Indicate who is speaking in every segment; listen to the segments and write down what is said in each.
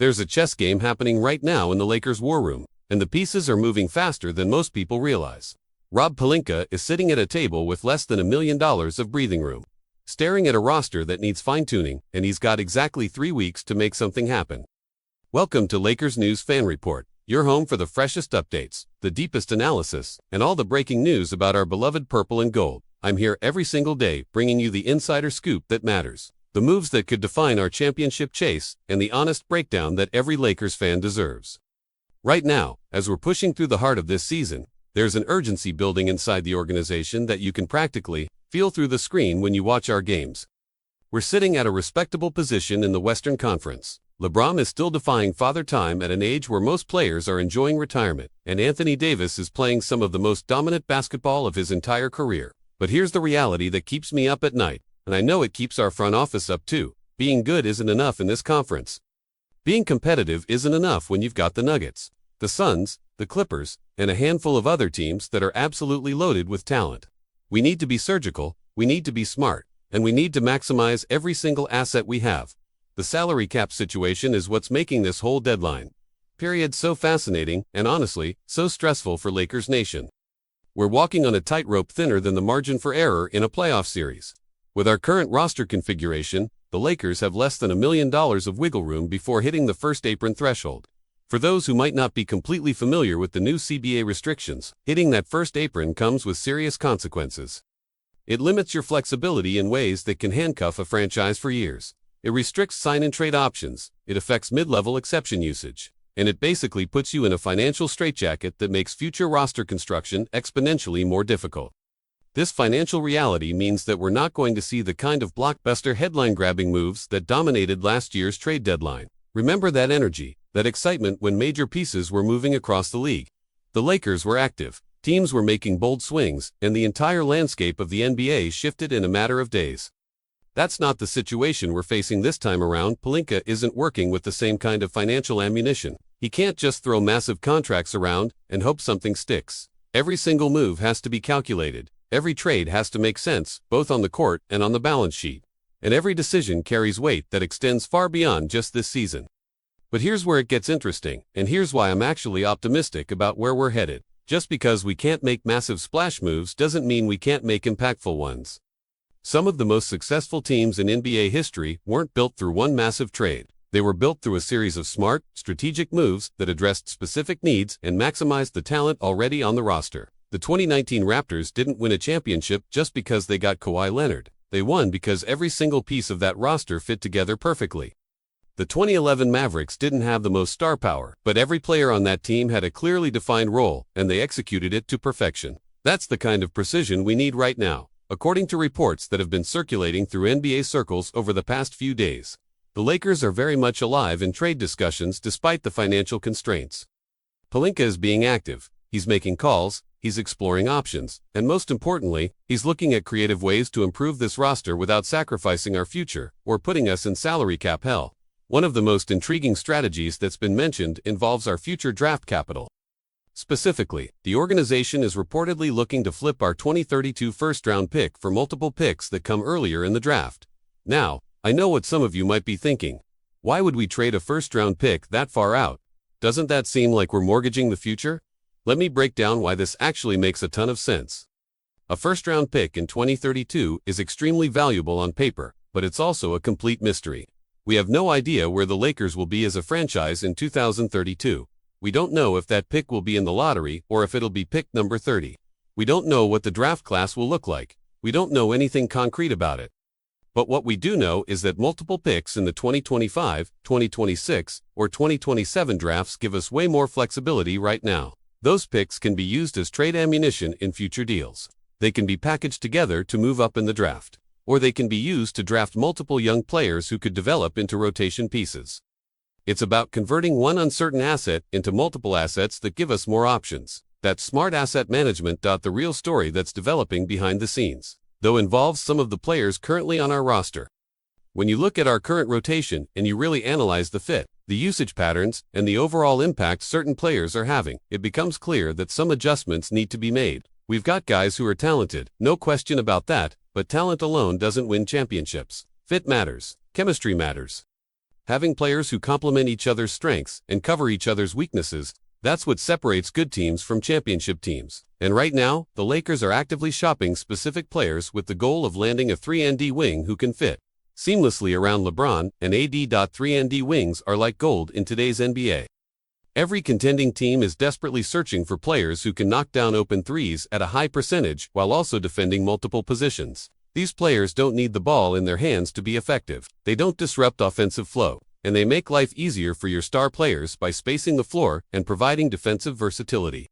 Speaker 1: There's a chess game happening right now in the Lakers' war room, and the pieces are moving faster than most people realize. Rob Pelinka is sitting at a table with less than $1 million of breathing room, staring at a roster that needs fine-tuning, and he's got exactly 3 weeks to make something happen. Welcome to Lakers News Fan Report, your home for the freshest updates, the deepest analysis, and all the breaking news about our beloved purple and gold. I'm here every single day bringing you the insider scoop that matters, the moves that could define our championship chase, and the honest breakdown that every Lakers fan deserves. Right now, as we're pushing through the heart of this season, there's an urgency building inside the organization that you can practically feel through the screen when you watch our games. We're sitting at a respectable position in the Western Conference. LeBron is still defying father time at an age where most players are enjoying retirement, and Anthony Davis is playing some of the most dominant basketball of his entire career. But here's the reality that keeps me up at night, and I know it keeps our front office up too. Being good isn't enough in this conference. Being competitive isn't enough when you've got the Nuggets, the Suns, the Clippers, and a handful of other teams that are absolutely loaded with talent. We need to be surgical, we need to be smart, and we need to maximize every single asset we have. The salary cap situation is what's making this whole deadline period so fascinating and honestly, so stressful for Lakers Nation. We're walking on a tightrope thinner than the margin for error in a playoff series. With our current roster configuration, the Lakers have less than $1 million of wiggle room before hitting the first apron threshold. For those who might not be completely familiar with the new CBA restrictions, hitting that first apron comes with serious consequences. It limits your flexibility in ways that can handcuff a franchise for years. It restricts sign-and-trade options, it affects mid-level exception usage, and it basically puts you in a financial straitjacket that makes future roster construction exponentially more difficult. This financial reality means that we're not going to see the kind of blockbuster headline-grabbing moves that dominated last year's trade deadline. Remember that energy, that excitement when major pieces were moving across the league. The Lakers were active, teams were making bold swings, and the entire landscape of the NBA shifted in a matter of days. That's not the situation we're facing this time around. Pelinka isn't working with the same kind of financial ammunition. He can't just throw massive contracts around and hope something sticks. Every single move has to be calculated. Every trade has to make sense, both on the court and on the balance sheet. And every decision carries weight that extends far beyond just this season. But here's where it gets interesting, and here's why I'm actually optimistic about where we're headed. Just because we can't make massive splash moves doesn't mean we can't make impactful ones. Some of the most successful teams in NBA history weren't built through one massive trade. They were built through a series of smart, strategic moves that addressed specific needs and maximized the talent already on the roster. The 2019 Raptors didn't win a championship just because they got Kawhi Leonard. They won because every single piece of that roster fit together perfectly. The 2011 Mavericks didn't have the most star power, but every player on that team had a clearly defined role, and they executed it to perfection. That's the kind of precision we need right now, according to reports that have been circulating through NBA circles over the past few days. The Lakers are very much alive in trade discussions despite the financial constraints. Pelinka is being active, he's making calls, he's exploring options, and most importantly, he's looking at creative ways to improve this roster without sacrificing our future or putting us in salary cap hell. One of the most intriguing strategies that's been mentioned involves our future draft capital. Specifically, the organization is reportedly looking to flip our 2032 first-round pick for multiple picks that come earlier in the draft. Now, I know what some of you might be thinking. Why would we trade a first-round pick that far out? Doesn't that seem like we're mortgaging the future? Let me break down why this actually makes a ton of sense. A first-round pick in 2032 is extremely valuable on paper, but it's also a complete mystery. We have no idea where the Lakers will be as a franchise in 2032. We don't know if that pick will be in the lottery or if it'll be pick number 30. We don't know what the draft class will look like. We don't know anything concrete about it. But what we do know is that multiple picks in the 2025, 2026, or 2027 drafts give us way more flexibility right now. Those picks can be used as trade ammunition in future deals. They can be packaged together to move up in the draft. Or they can be used to draft multiple young players who could develop into rotation pieces. It's about converting one uncertain asset into multiple assets that give us more options. That's smart asset management. The real story that's developing behind the scenes, though, involves some of the players currently on our roster. When you look at our current rotation and you really analyze the fit, the usage patterns, and the overall impact certain players are having, it becomes clear that some adjustments need to be made. We've got guys who are talented, no question about that, but talent alone doesn't win championships. Fit matters. Chemistry matters. Having players who complement each other's strengths and cover each other's weaknesses, that's what separates good teams from championship teams. And right now, the Lakers are actively shopping specific players with the goal of landing a 3-and-D wing who can fit seamlessly around LeBron, and AD. 3-and-D wings are like gold in today's NBA. Every contending team is desperately searching for players who can knock down open threes at a high percentage while also defending multiple positions. These players don't need the ball in their hands to be effective. They don't disrupt offensive flow, and they make life easier for your star players by spacing the floor and providing defensive versatility.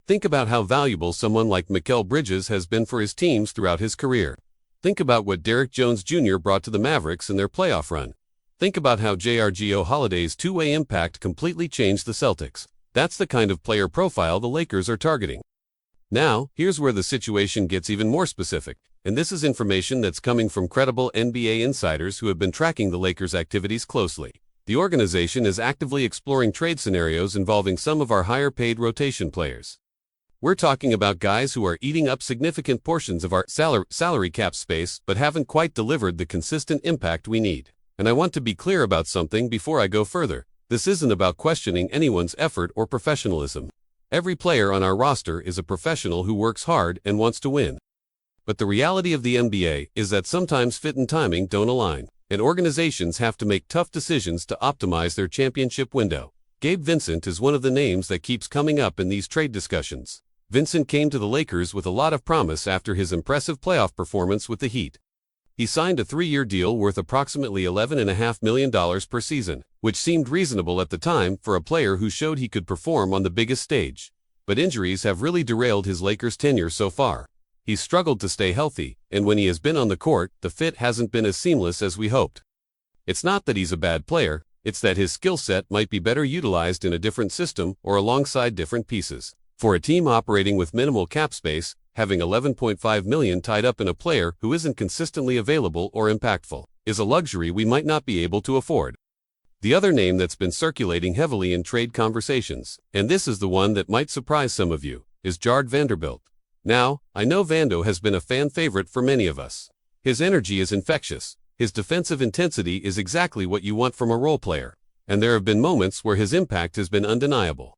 Speaker 1: Think about how valuable someone like Mikal Bridges has been for his teams throughout his career. Think about what Derrick Jones Jr. brought to the Mavericks in their playoff run. Think about how J.R.G. Holiday's two-way impact completely changed the Celtics. That's the kind of player profile the Lakers are targeting. Now, here's where the situation gets even more specific, and this is information that's coming from credible NBA insiders who have been tracking the Lakers' activities closely. The organization is actively exploring trade scenarios involving some of our higher-paid rotation players. We're talking about guys who are eating up significant portions of our salary cap space but haven't quite delivered the consistent impact we need. And I want to be clear about something before I go further. This isn't about questioning anyone's effort or professionalism. Every player on our roster is a professional who works hard and wants to win. But the reality of the NBA is that sometimes fit and timing don't align, and organizations have to make tough decisions to optimize their championship window. Gabe Vincent is one of the names that keeps coming up in these trade discussions. Vincent came to the Lakers with a lot of promise after his impressive playoff performance with the Heat. He signed a 3-year deal worth approximately $11.5 million per season, which seemed reasonable at the time for a player who showed he could perform on the biggest stage. But injuries have really derailed his Lakers tenure so far. He's struggled to stay healthy, and when he has been on the court, the fit hasn't been as seamless as we hoped. It's not that he's a bad player, it's that his skill set might be better utilized in a different system or alongside different pieces. For a team operating with minimal cap space, having $11.5 million tied up in a player who isn't consistently available or impactful is a luxury we might not be able to afford. The other name that's been circulating heavily in trade conversations, and this is the one that might surprise some of you, is Vanderbilt. Now, I know Vando has been a fan favorite for many of us. His energy is infectious, his defensive intensity is exactly what you want from a role player, and there have been moments where his impact has been undeniable.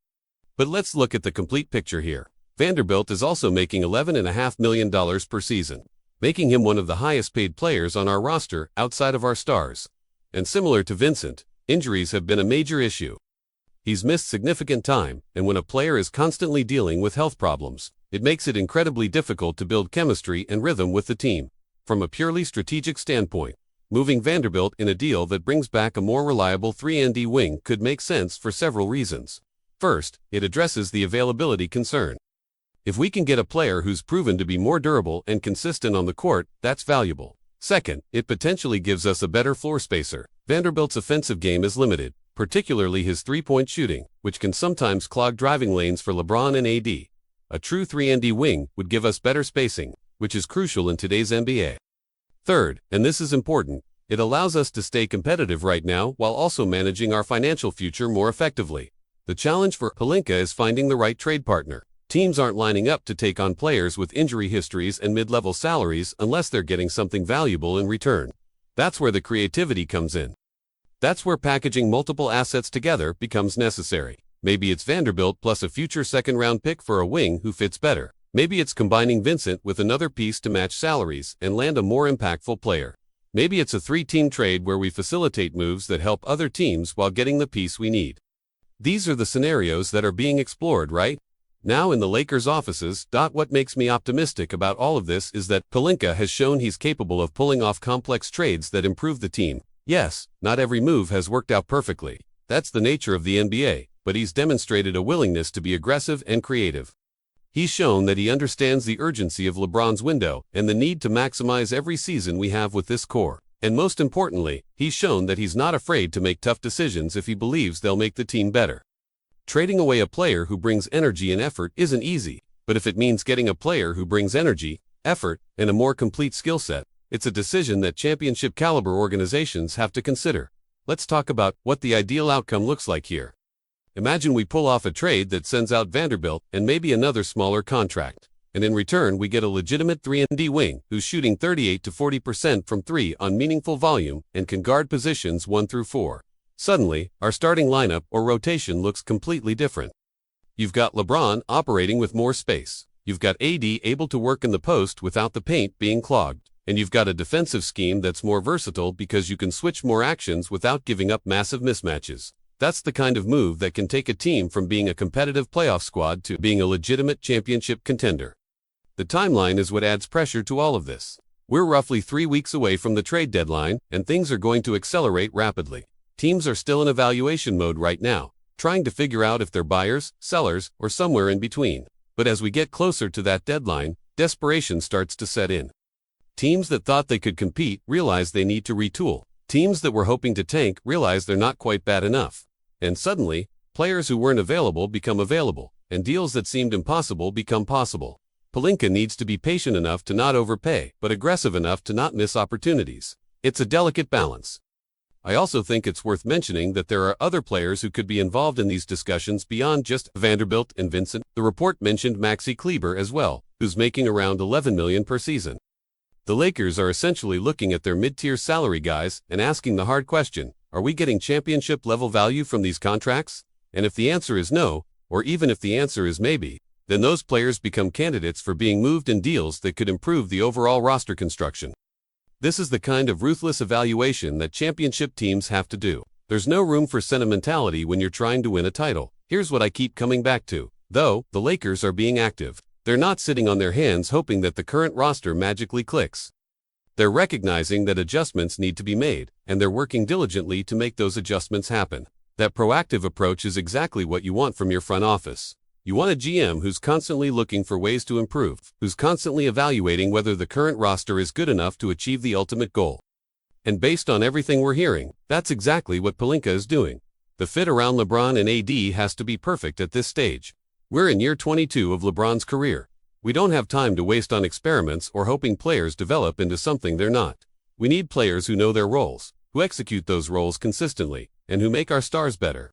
Speaker 1: But let's look at the complete picture here. Vanderbilt is also making $11.5 million per season, making him one of the highest paid players on our roster outside of our stars. And similar to Vincent, injuries have been a major issue. He's missed significant time, and when a player is constantly dealing with health problems, it makes it incredibly difficult to build chemistry and rhythm with the team. From a purely strategic standpoint, moving Vanderbilt in a deal that brings back a more reliable 3-and-D wing could make sense for several reasons. First, it addresses the availability concern. If we can get a player who's proven to be more durable and consistent on the court, that's valuable. Second, it potentially gives us a better floor spacer. Vanderbilt's offensive game is limited, particularly his three-point shooting, which can sometimes clog driving lanes for LeBron and AD. A true 3-and-D wing would give us better spacing, which is crucial in today's NBA. Third, and this is important, it allows us to stay competitive right now while also managing our financial future more effectively. The challenge for Pelinka is finding the right trade partner. Teams aren't lining up to take on players with injury histories and mid-level salaries unless they're getting something valuable in return. That's where the creativity comes in. That's where packaging multiple assets together becomes necessary. Maybe it's Vanderbilt plus a future second-round pick for a wing who fits better. Maybe it's combining Vincent with another piece to match salaries and land a more impactful player. Maybe it's a 3-team trade where we facilitate moves that help other teams while getting the piece we need. These are the scenarios that are being explored, right? Now in the Lakers' offices. What makes me optimistic about all of this is that Pelinka has shown he's capable of pulling off complex trades that improve the team. Yes, not every move has worked out perfectly. That's the nature of the NBA, but he's demonstrated a willingness to be aggressive and creative. He's shown that he understands the urgency of LeBron's window and the need to maximize every season we have with this core. And most importantly, he's shown that he's not afraid to make tough decisions if he believes they'll make the team better. Trading away a player who brings energy and effort isn't easy, but if it means getting a player who brings energy, effort, and a more complete skill set, it's a decision that championship-caliber organizations have to consider. Let's talk about what the ideal outcome looks like here. Imagine we pull off a trade that sends out Vanderbilt and maybe another smaller contract, and in return we get a legitimate 3-and-D wing who's shooting 38 to 40% from 3 on meaningful volume and can guard positions 1 through 4. Suddenly, our starting lineup or rotation looks completely different. You've got LeBron operating with more space. You've got AD able to work in the post without the paint being clogged. And you've got a defensive scheme that's more versatile because you can switch more actions without giving up massive mismatches. That's the kind of move that can take a team from being a competitive playoff squad to being a legitimate championship contender. The timeline is what adds pressure to all of this. We're roughly 3 weeks away from the trade deadline, and things are going to accelerate rapidly. Teams are still in evaluation mode right now, trying to figure out if they're buyers, sellers, or somewhere in between. But as we get closer to that deadline, desperation starts to set in. Teams that thought they could compete realize they need to retool. Teams that were hoping to tank realize they're not quite bad enough. And suddenly, players who weren't available become available, and deals that seemed impossible become possible. Pelinka needs to be patient enough to not overpay, but aggressive enough to not miss opportunities. It's a delicate balance. I also think it's worth mentioning that there are other players who could be involved in these discussions beyond just Vanderbilt and Vincent. The report mentioned Maxi Kleber as well, who's making around $11 million per season. The Lakers are essentially looking at their mid-tier salary guys and asking the hard question, are we getting championship-level value from these contracts? And if the answer is no, or even if the answer is maybe, then those players become candidates for being moved in deals that could improve the overall roster construction. This is the kind of ruthless evaluation that championship teams have to do. There's no room for sentimentality when you're trying to win a title. Here's what I keep coming back to. Though, the Lakers are being active. They're not sitting on their hands hoping that the current roster magically clicks. They're recognizing that adjustments need to be made, and they're working diligently to make those adjustments happen. That proactive approach is exactly what you want from your front office. You want a GM who's constantly looking for ways to improve, who's constantly evaluating whether the current roster is good enough to achieve the ultimate goal. And based on everything we're hearing, that's exactly what Pelinka is doing. The fit around LeBron and AD has to be perfect at this stage. We're in year 22 of LeBron's career. We don't have time to waste on experiments or hoping players develop into something they're not. We need players who know their roles, who execute those roles consistently, and who make our stars better.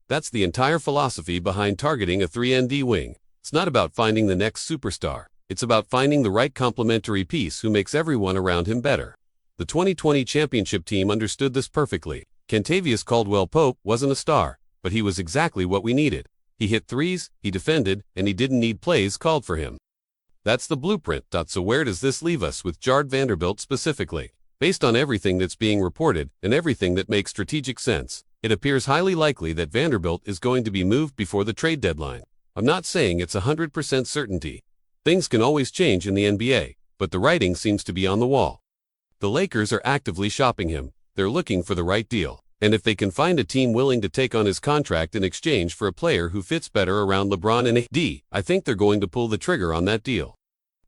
Speaker 1: That's the entire philosophy behind targeting a 3&D wing. It's not about finding the next superstar. It's about finding the right complementary piece who makes everyone around him better. The 2020 championship team understood this perfectly. Kentavious Caldwell-Pope wasn't a star, but he was exactly what we needed. He hit threes, he defended, and he didn't need plays called for him. That's the blueprint. So where does this leave us with Jared Vanderbilt specifically? Based on everything that's being reported and everything that makes strategic sense, it appears highly likely that Vanderbilt is going to be moved before the trade deadline. I'm not saying it's 100% certainty. Things can always change in the NBA, but the writing seems to be on the wall. The Lakers are actively shopping him. They're looking for the right deal. And if they can find a team willing to take on his contract in exchange for a player who fits better around LeBron and AD, I think they're going to pull the trigger on that deal.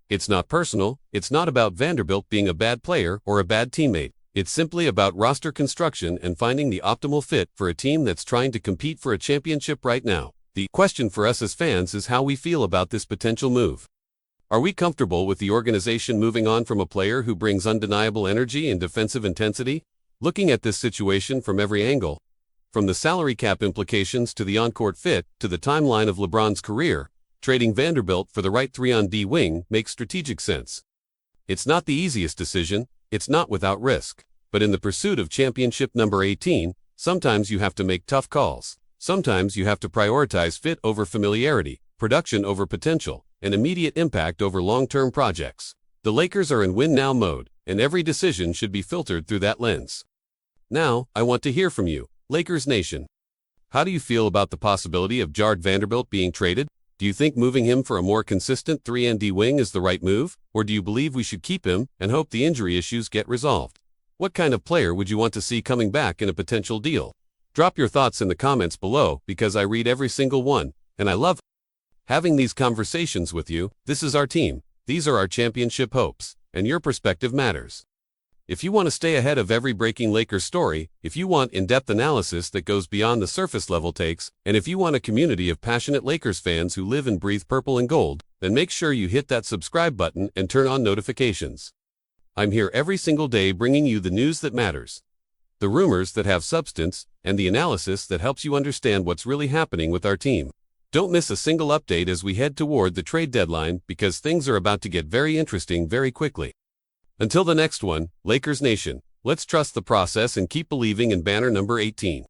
Speaker 1: It's not personal. It's not about Vanderbilt being a bad player or a bad teammate. It's simply about roster construction and finding the optimal fit for a team that's trying to compete for a championship right now. The question for us as fans is how we feel about this potential move. Are we comfortable with the organization moving on from a player who brings undeniable energy and defensive intensity? Looking at this situation from every angle, from the salary cap implications to the on-court fit to the timeline of LeBron's career, trading Vanderbilt for the right 3&D wing makes strategic sense. It's not the easiest decision. It's not without risk. But in the pursuit of championship number 18, sometimes you have to make tough calls. Sometimes you have to prioritize fit over familiarity, production over potential, and immediate impact over long-term projects. The Lakers are in win-now mode, and every decision should be filtered through that lens. Now, I want to hear from you, Lakers Nation. How do you feel about the possibility of Jared Vanderbilt being traded? Do you think moving him for a more consistent 3&D wing is the right move, or do you believe we should keep him and hope the injury issues get resolved? What kind of player would you want to see coming back in a potential deal? Drop your thoughts in the comments below because I read every single one, and I love having these conversations with you. This is our team, these are our championship hopes, and your perspective matters. If you want to stay ahead of every breaking Lakers story, if you want in-depth analysis that goes beyond the surface-level takes, and if you want a community of passionate Lakers fans who live and breathe purple and gold, then make sure you hit that subscribe button and turn on notifications. I'm here every single day bringing you the news that matters, the rumors that have substance, and the analysis that helps you understand what's really happening with our team. Don't miss a single update as we head toward the trade deadline because things are about to get very interesting very quickly. Until the next one, Lakers Nation, let's trust the process and keep believing in banner number 18.